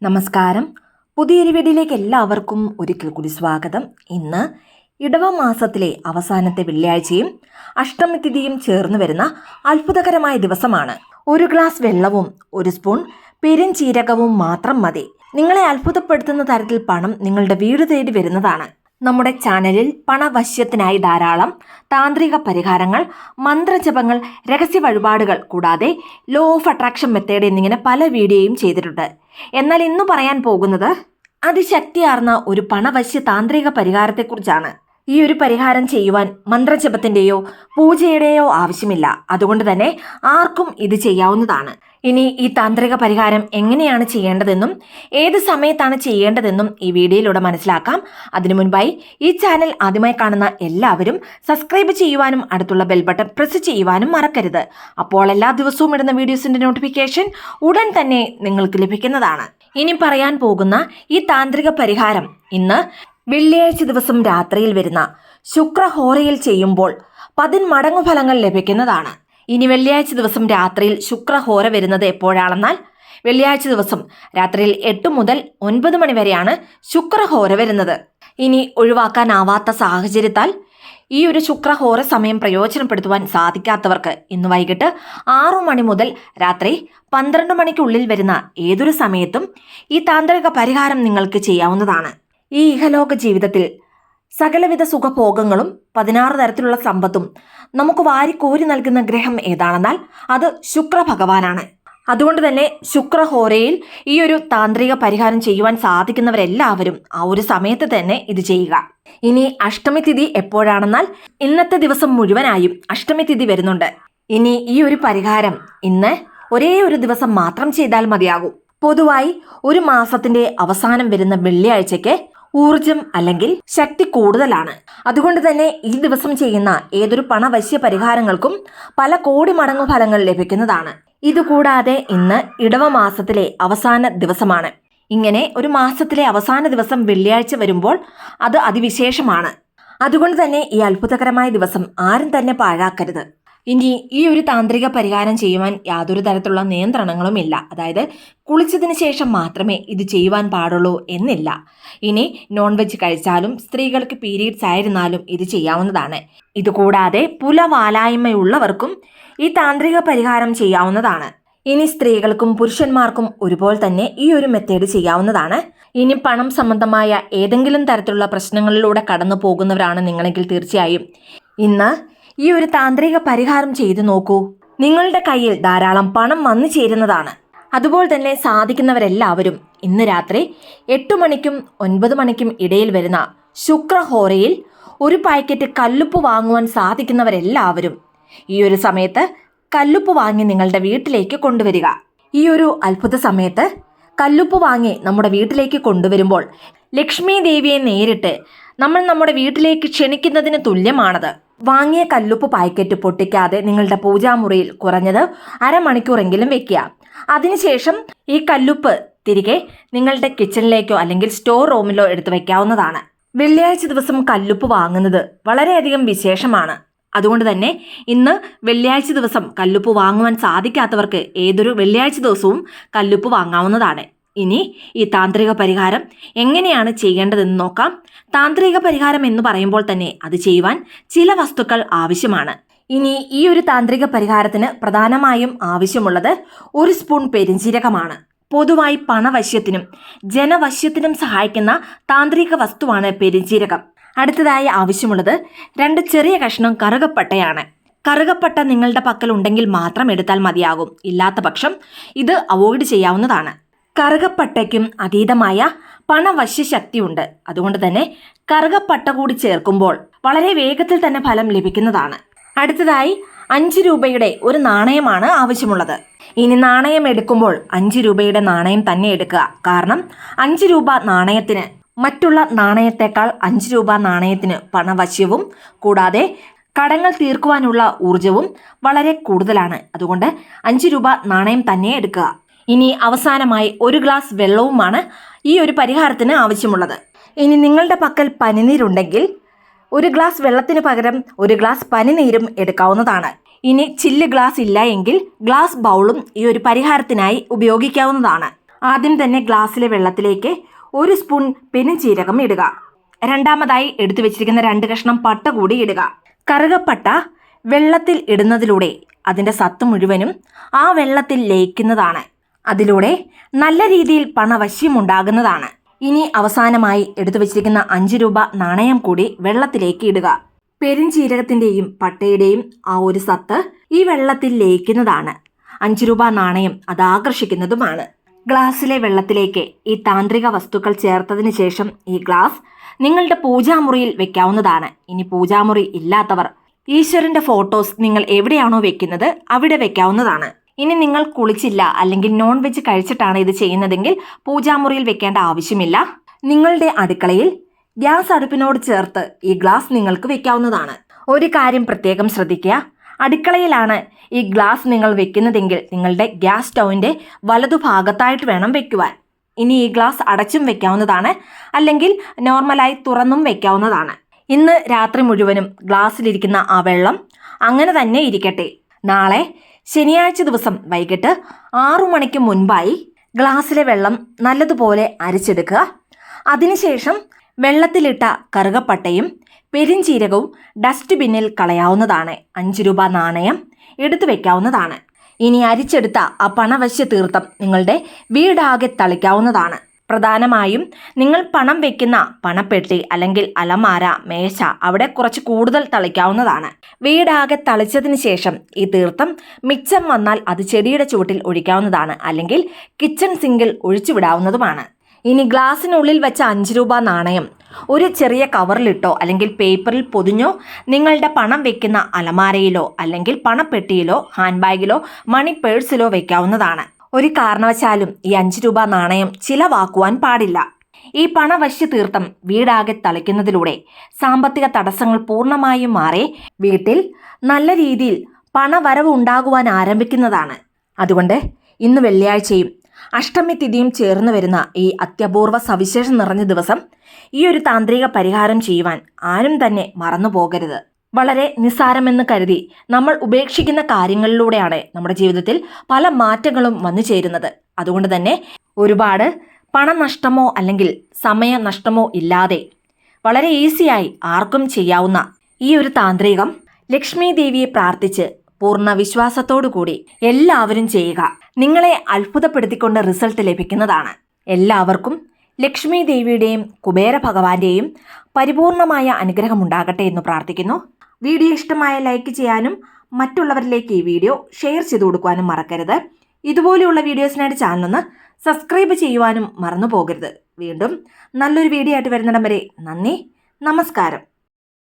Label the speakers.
Speaker 1: നമസ്കാരം. പുതിയൊരു വീഡിയോയിലേക്ക് എല്ലാവർക്കും ഒരിക്കൽ കൂടി സ്വാഗതം. ഇന്ന് ഇടവ മാസത്തിലെ അവസാനത്തെ വെള്ളിയാഴ്ചയും അഷ്ടമി തിഥിയും ചേർന്ന് വരുന്ന അത്ഭുതകരമായ ദിവസമാണ്. ഒരു ഗ്ലാസ് വെള്ളവും ഒരു സ്പൂൺ പെരുംജീരകവും മാത്രം മതി. നിങ്ങളെ അത്ഭുതപ്പെടുത്തുന്ന തരത്തിൽ പണം നിങ്ങളുടെ വീട് തേടി വരുന്നതാണ്. നമ്മുടെ ചാനലിൽ പണവശ്യത്തിനായി ധാരാളം താന്ത്രിക പരിഹാരങ്ങൾ, മന്ത്രജപങ്ങൾ, രഹസ്യ വഴിപാടുകൾ കൂടാതെ ലോ ഓഫ് അട്രാക്ഷൻ മെത്തേഡ് എന്നിങ്ങനെ പല വീഡിയോയും ചെയ്തിട്ടുണ്ട്. എന്നാൽ ഇന്ന് പറയാൻ പോകുന്നത് അതിശക്തിയാർന്ന ഒരു പണവശ്യ താന്ത്രിക പരിഹാരത്തെക്കുറിച്ചാണ്. ഈ ഒരു പരിഹാരം ചെയ്യുവാൻ മന്ത്രജപത്തിൻ്റെയോ പൂജയുടെയോ ആവശ്യമില്ല. അതുകൊണ്ട് തന്നെ ആർക്കും ഇത് ചെയ്യാവുന്നതാണ്. ഇനി ഈ താന്ത്രിക പരിഹാരം എങ്ങനെയാണ് ചെയ്യേണ്ടതെന്നും ഏത് സമയത്താണ് ചെയ്യേണ്ടതെന്നും ഈ വീഡിയോയിലൂടെ മനസ്സിലാക്കാം. അതിനു മുൻപായി ഈ ചാനൽ ആദ്യമായി കാണുന്ന എല്ലാവരും സബ്സ്ക്രൈബ് ചെയ്യുവാനും അടുത്തുള്ള ബെൽ ബട്ടൺ പ്രസ് ചെയ്യുവാനും മറക്കരുത്. അപ്പോൾ എല്ലാ ദിവസവും ഇടുന്ന വീഡിയോസിന്റെ നോട്ടിഫിക്കേഷൻ ഉടൻ തന്നെ നിങ്ങൾക്ക് ലഭിക്കുന്നതാണ്. ഇനി പറയാൻ പോകുന്ന ഈ താന്ത്രിക പരിഹാരം ഇന്ന് വെള്ളിയാഴ്ച ദിവസം രാത്രിയിൽ വരുന്ന ശുക്രഹോരയിൽ ചെയ്യുമ്പോൾ 10 മടങ്ങു ഫലങ്ങൾ ലഭിക്കുന്നതാണ്. ഇനി വെള്ളിയാഴ്ച ദിവസം രാത്രിയിൽ ശുക്രഹോര വരുന്നത് എപ്പോഴാണെന്നാൽ വെള്ളിയാഴ്ച ദിവസം രാത്രിയിൽ 8 മുതൽ 9 മണി വരെയാണ് ശുക്രഹോര വരുന്നത്. ഇനി ഒഴിവാക്കാനാവാത്ത സാഹചര്യത്താൽ ഈ ഒരു ശുക്രഹോര സമയം പ്രയോജനപ്പെടുത്തുവാൻ സാധിക്കാത്തവർക്ക് ഇന്ന് വൈകിട്ട് 6 മണി മുതൽ രാത്രി 12 മണിക്കുള്ളിൽ വരുന്ന ഏതൊരു സമയത്തും ഈ താന്ത്രിക പരിഹാരം നിങ്ങൾക്ക് ചെയ്യാവുന്നതാണ്. ഈ ഇഹലോക ജീവിതത്തിൽ സകലവിധ സുഖഭോഗങ്ങളും 16 തരത്തിലുള്ള സമ്പത്തും നമുക്ക് വാരിക്കോരി നൽകുന്ന ഗ്രഹം ഏതാണെന്നാൽ അത് ശുക്ര ഭഗവാനാണ്. അതുകൊണ്ട് തന്നെ ശുക്രഹോരയിൽ ഈ ഒരു താന്ത്രിക പരിഹാരം ചെയ്യുവാൻ സാധിക്കുന്നവരെല്ലാവരും ആ ഒരു സമയത്ത് തന്നെ ഇത് ചെയ്യുക. ഇനി അഷ്ടമി തിഥി എപ്പോഴാണെന്നാൽ ഇന്നത്തെ ദിവസം മുഴുവനായും അഷ്ടമി തിഥി വരുന്നുണ്ട്. ഇനി ഈ ഒരു പരിഹാരം ഇന്ന് ഒരേ ഒരു ദിവസം മാത്രം ചെയ്താൽ മതിയാകും. പൊതുവായി ഒരു മാസത്തിന്റെ അവസാനം വരുന്ന വെള്ളിയാഴ്ചയ്ക്ക് ഊർജം അല്ലെങ്കിൽ ശക്തി കൂടുതലാണ്. അതുകൊണ്ട് തന്നെ ഈ ദിവസം ചെയ്യുന്ന ഏതൊരു പണവശ്യ പരിഹാരങ്ങൾക്കും പല കോടി മടങ്ങു ഫലങ്ങൾ ലഭിക്കുന്നതാണ്. ഇതുകൂടാതെ ഇന്ന് ഇടവ മാസത്തിലെ അവസാന ദിവസമാണ്. ഇങ്ങനെ ഒരു മാസത്തിലെ അവസാന ദിവസം വെള്ളിയാഴ്ച വരുമ്പോൾ അത് അതിവിശേഷമാണ്. അതുകൊണ്ട് തന്നെ ഈ അത്ഭുതകരമായ ദിവസം ആരും തന്നെ പാഴാക്കരുത്. ഇനി ഈ ഒരു താന്ത്രിക പരിഹാരം ചെയ്യുവാൻ യാതൊരു തരത്തിലുള്ള നിയന്ത്രണങ്ങളും ഇല്ല. അതായത് കുളിച്ചതിന് ശേഷം മാത്രമേ ഇത് ചെയ്യുവാൻ പാടുള്ളൂ എന്നില്ല. ഇനി നോൺ വെജ് കഴിച്ചാലും സ്ത്രീകൾക്ക് പീരീഡ്സ് ആയിരുന്നാലും ഇത് ചെയ്യാവുന്നതാണ്. ഇതുകൂടാതെ പുലവാലായ്മയുള്ളവർക്കും ഈ താന്ത്രിക പരിഹാരം ചെയ്യാവുന്നതാണ്. ഇനി സ്ത്രീകൾക്കും പുരുഷന്മാർക്കും ഒരുപോലെ തന്നെ ഈ ഒരു മെത്തേഡ് ചെയ്യാവുന്നതാണ്. ഇനി പണം സംബന്ധമായ ഏതെങ്കിലും തരത്തിലുള്ള പ്രശ്നങ്ങളിലൂടെ കടന്നു പോകുന്നവരാണ് നിങ്ങളെങ്കിൽ തീർച്ചയായും ഇന്ന് ഈ ഒരു താന്ത്രിക പരിഹാരം ചെയ്തു നോക്കൂ. നിങ്ങളുടെ കയ്യിൽ ധാരാളം പണം വന്നു ചേരുന്നതാണ്. അതുപോലെ തന്നെ സാധിക്കുന്നവരെല്ലാവരും ഇന്ന് രാത്രി 8 മണിക്കും 9 മണിക്കും ഇടയിൽ വരുന്ന ശുക്രഹോരയിൽ ഒരു പാക്കറ്റ് കല്ലുപ്പ് വാങ്ങുവാൻ സാധിക്കുന്നവരെല്ലാവരും ഈ ഒരു സമയത്ത് കല്ലുപ്പ് വാങ്ങി നിങ്ങളുടെ വീട്ടിലേക്ക് കൊണ്ടുവരിക. ഈ ഒരു അത്ഭുത സമയത്ത് കല്ലുപ്പ് വാങ്ങി നമ്മുടെ വീട്ടിലേക്ക് കൊണ്ടുവരുമ്പോൾ ലക്ഷ്മി ദേവിയെ നേരിട്ട് നമ്മൾ നമ്മുടെ വീട്ടിലേക്ക് ക്ഷണിക്കുന്നതിന് തുല്യമാണത്. വാങ്ങിയ കല്ലുപ്പ് പാക്കറ്റ് പൊട്ടിക്കാതെ നിങ്ങളുടെ പൂജാമുറിയിൽ കുറഞ്ഞത് അരമണിക്കൂറെങ്കിലും വെക്കുക. അതിനുശേഷം ഈ കല്ലുപ്പ് തിരികെ നിങ്ങളുടെ കിച്ചണിലേക്കോ അല്ലെങ്കിൽ സ്റ്റോർ റൂമിലോ എടുത്തു വെക്കാവുന്നതാണ്. വെള്ളിയാഴ്ച ദിവസം കല്ലുപ്പ് വാങ്ങുന്നത് വളരെയധികം വിശേഷമാണ്. അതുകൊണ്ട് തന്നെ ഇന്ന് വെള്ളിയാഴ്ച ദിവസം കല്ലുപ്പ് വാങ്ങുവാൻ സാധിക്കാത്തവർക്ക് ഏതൊരു വെള്ളിയാഴ്ച ദിവസവും കല്ലുപ്പ് വാങ്ങാവുന്നതാണ്. ഇനി ഈ താന്ത്രിക പരിഹാരം എങ്ങനെയാണ് ചെയ്യേണ്ടതെന്ന് നോക്കാം. താന്ത്രിക പരിഹാരം എന്ന് പറയുമ്പോൾ തന്നെ അത് ചെയ്യുവാൻ ചില വസ്തുക്കൾ ആവശ്യമാണ്. ഇനി ഈ ഒരു താന്ത്രിക പരിഹാരത്തിന് പ്രധാനമായും ആവശ്യമുള്ളത് 1 സ്പൂൺ പെരുംജീരകമാണ്. പൊതുവായി പണവശ്യത്തിനും ജനവശ്യത്തിനും സഹായിക്കുന്ന താന്ത്രിക വസ്തുവാണ് പെരുംജീരകം. അടുത്തതായി ആവശ്യമുള്ളത് 2 ചെറിയ കഷ്ണം കറുകപ്പട്ടയാണ്. കറുകപ്പട്ട നിങ്ങളുടെ പക്കൽ ഉണ്ടെങ്കിൽ മാത്രം എടുത്താൽ മതിയാകും. ഇല്ലാത്ത പക്ഷം ഇത് അവോയ്ഡ് ചെയ്യാവുന്നതാണ്. കറുകപ്പട്ടയ്ക്കും അതീതമായ പണവശ്യ ശക്തിയുണ്ട്. അതുകൊണ്ട് തന്നെ കറുകപ്പട്ട കൂടി ചേർക്കുമ്പോൾ വളരെ വേഗത്തിൽ തന്നെ ഫലം ലഭിക്കുന്നതാണ്. അടുത്തതായി 5 രൂപയുടെ ഒരു നാണയമാണ് ആവശ്യമുള്ളത്. ഇനി നാണയം എടുക്കുമ്പോൾ 5 രൂപയുടെ നാണയം തന്നെ എടുക്കുക. കാരണം 5 രൂപ നാണയത്തിന് മറ്റുള്ള നാണയത്തെക്കാൾ 5 രൂപ നാണയത്തിന് പണവശ്യവും കൂടാതെ കടങ്ങൾ തീർക്കുവാനുള്ള ഊർജവും വളരെ കൂടുതലാണ്. അതുകൊണ്ട് 5 രൂപ നാണയം തന്നെ എടുക്കുക. ഇനി അവസാനമായി 1 ഗ്ലാസ് വെള്ളവുമാണ് ഈ ഒരു പരിഹാരത്തിന് ആവശ്യമുള്ളത്. ഇനി നിങ്ങളുടെ പക്കൽ പനിനീരുണ്ടെങ്കിൽ 1 ഗ്ലാസ് വെള്ളത്തിന് പകരം 1 ഗ്ലാസ് പനിനീരും എടുക്കാവുന്നതാണ്. ഇനി ചില്ല് ഗ്ലാസ് ഇല്ല എങ്കിൽ ഗ്ലാസ് ബൗളും ഈ ഒരു പരിഹാരത്തിനായി ഉപയോഗിക്കാവുന്നതാണ്. ആദ്യം തന്നെ ഗ്ലാസ്സിലെ വെള്ളത്തിലേക്ക് 1 സ്പൂൺ പെരുംജീരകം ഇടുക. രണ്ടാമതായി എടുത്തു വെച്ചിരിക്കുന്ന 2 കഷ്ണം പട്ട കൂടി ഇടുക. കറുകപ്പട്ട വെള്ളത്തിൽ ഇടുന്നതിലൂടെ അതിൻ്റെ സത്ത് മുഴുവനും ആ വെള്ളത്തിൽ ലയിക്കുന്നതാണ്. അതിലൂടെ നല്ല രീതിയിൽ പണവശ്യമുണ്ടാകുന്നതാണ്. ഇനി അവസാനമായി എടുത്തു വെച്ചിരിക്കുന്ന 5 രൂപ നാണയം കൂടി വെള്ളത്തിലേക്ക് ഇടുക. പെരുംജീരകത്തിൻ്റെയും പട്ടയുടെയും ആ ഒരു സത്ത് ഈ വെള്ളത്തിൽ ലയിക്കുന്നതാണ്. 5 രൂപ നാണയം അത് ആകർഷിക്കുന്നതുമാണ്. ഗ്ലാസ്സിലെ വെള്ളത്തിലേക്ക് ഈ താന്ത്രിക വസ്തുക്കൾ ചേർത്തതിന് ശേഷം ഈ ഗ്ലാസ് നിങ്ങളുടെ പൂജാമുറിയിൽ വെക്കാവുന്നതാണ്. ഇനി പൂജാമുറി ഇല്ലാത്തവർ ഈശ്വരന്റെ ഫോട്ടോസ് നിങ്ങൾ എവിടെയാണോ വെക്കുന്നത് അവിടെ വെക്കാവുന്നതാണ്. ഇനി നിങ്ങൾ കുളിച്ചില്ല അല്ലെങ്കിൽ നോൺ വെജ് കഴിച്ചിട്ടാണ് ഇത് ചെയ്യുന്നതെങ്കിൽ പൂജാമുറിയിൽ വെക്കേണ്ട ആവശ്യമില്ല. നിങ്ങളുടെ അടുക്കളയിൽ ഗ്യാസ് അടുപ്പിനോട് ചേർത്ത് ഈ ഗ്ലാസ് നിങ്ങൾക്ക് വെക്കാവുന്നതാണ്. ഒരു കാര്യം പ്രത്യേകം ശ്രദ്ധിക്കുക, അടുക്കളയിലാണ് ഈ ഗ്ലാസ് നിങ്ങൾ വെക്കുന്നതെങ്കിൽ നിങ്ങളുടെ ഗ്യാസ് സ്റ്റൗവിൻ്റെ വലതുഭാഗത്തായിട്ട് വേണം വെക്കുവാൻ. ഇനി ഈ ഗ്ലാസ് അടച്ചും വെക്കാവുന്നതാണ്, അല്ലെങ്കിൽ നോർമലായി തുറന്നും വെക്കാവുന്നതാണ്. ഇന്ന് രാത്രി മുഴുവനും ഗ്ലാസ്സിലിരിക്കുന്ന ആ വെള്ളം അങ്ങനെ തന്നെ ഇരിക്കട്ടെ. നാളെ ശനിയാഴ്ച ദിവസം വൈകിട്ട് 6 മണിക്ക് മുൻപായി ഗ്ലാസ്സിലെ വെള്ളം നല്ലതുപോലെ അരിച്ചെടുക്കുക. അതിനുശേഷം വെള്ളത്തിലിട്ട കറുകപ്പട്ടയും പെരുംജീരകവും ഡസ്റ്റ്ബിന്നിൽ കളയാവുന്നതാണ്. 5 രൂപ നാണയം എടുത്തു വെക്കാവുന്നതാണ്. ഇനി അരിച്ചെടുത്ത ആ പണവശ്യ തീർത്ഥം നിങ്ങളുടെ വീടാകെ തളിക്കാവുന്നതാണ്. പ്രധാനമായും നിങ്ങൾ പണം വെക്കുന്ന പണപ്പെട്ടി അല്ലെങ്കിൽ അലമാര, മേശ അവിടെ കുറച്ച് കൂടുതൽ തളിക്കാവുന്നതാണ്. വീടാകെ തളിച്ചതിന് ശേഷം ഈ തീർത്ഥം മിച്ചം വന്നാൽ അത് ചെടിയുടെ ചുവട്ടിൽ ഒഴിക്കാവുന്നതാണ്, അല്ലെങ്കിൽ കിച്ചൺ സിങ്കിൽ ഒഴിച്ചുവിടാവുന്നതുമാണ്. ഇനി ഗ്ലാസ്സിനുള്ളിൽ വെച്ച 5 രൂപ നാണയം ഒരു ചെറിയ കവറിലിട്ടോ അല്ലെങ്കിൽ പേപ്പറിൽ പൊതിഞ്ഞോ നിങ്ങളുടെ പണം വെക്കുന്ന അലമാരയിലോ അല്ലെങ്കിൽ പണപ്പെട്ടിയിലോ ഹാൻഡ് ബാഗിലോ മണി പേഴ്സിലോ വെക്കാവുന്നതാണ്. ഒരു കാരണവശാലും ഈ 5 രൂപ നാണയം ചിലവാക്കുവാൻ പാടില്ല. ഈ പണവശ്യ തീർത്ഥം വീടാകെ തളിക്കുന്നതിലൂടെ സാമ്പത്തിക തടസ്സങ്ങൾ പൂർണ്ണമായും മാറി വീട്ടിൽ നല്ല രീതിയിൽ പണവരവ് ഉണ്ടാകുവാൻ ആരംഭിക്കുന്നതാണ്. അതുകൊണ്ട് ഇന്ന് വെള്ളിയാഴ്ചയും അഷ്ടമി തിഥിയും ചേർന്ന് വരുന്ന ഈ അത്യപൂർവ സവിശേഷം നിറഞ്ഞ ദിവസം ഈ ഒരു താന്ത്രിക പരിഹാരം ചെയ്യുവാൻ ആരും തന്നെ മറന്നു പോകരുത്. വളരെ നിസ്സാരമെന്ന് കരുതി നമ്മൾ ഉപേക്ഷിക്കുന്ന കാര്യങ്ങളിലൂടെയാണ് നമ്മുടെ ജീവിതത്തിൽ പല മാറ്റങ്ങളും വന്നു ചേരുന്നത്. അതുകൊണ്ട് തന്നെ ഒരുപാട് പണനഷ്ടമോ അല്ലെങ്കിൽ സമയനഷ്ടമോ ഇല്ലാതെ വളരെ ഈസിയായി ആർക്കും ചെയ്യാവുന്ന ഈ ഒരു താന്ത്രികം ലക്ഷ്മി ദേവിയെ പ്രാർത്ഥിച്ച് പൂർണ്ണ വിശ്വാസത്തോടു കൂടി എല്ലാവരും ചെയ്യുക. നിങ്ങളെ അത്ഭുതപ്പെടുത്തിക്കൊണ്ട് റിസൾട്ട് ലഭിക്കുന്നതാണ്. എല്ലാവർക്കും ലക്ഷ്മി ദേവിയുടെയും കുബേര ഭഗവാന്റെയും പരിപൂർണമായ അനുഗ്രഹം ഉണ്ടാകട്ടെ എന്ന് പ്രാർത്ഥിക്കുന്നു. വീഡിയോ ഇഷ്ടമായ ലൈക്ക് ചെയ്യാനും മറ്റുള്ളവരിലേക്ക് ഈ വീഡിയോ ഷെയർ ചെയ്തു കൊടുക്കുവാനും മറക്കരുത്. ഇതുപോലെയുള്ള വീഡിയോസിനായിട്ട് ചാനലൊന്ന് സബ്സ്ക്രൈബ് ചെയ്യുവാനും മറന്നു പോകരുത്. വീണ്ടും നല്ലൊരു വീഡിയോ ആയിട്ട് വരുന്നിടം വരെ നന്ദി, നമസ്കാരം.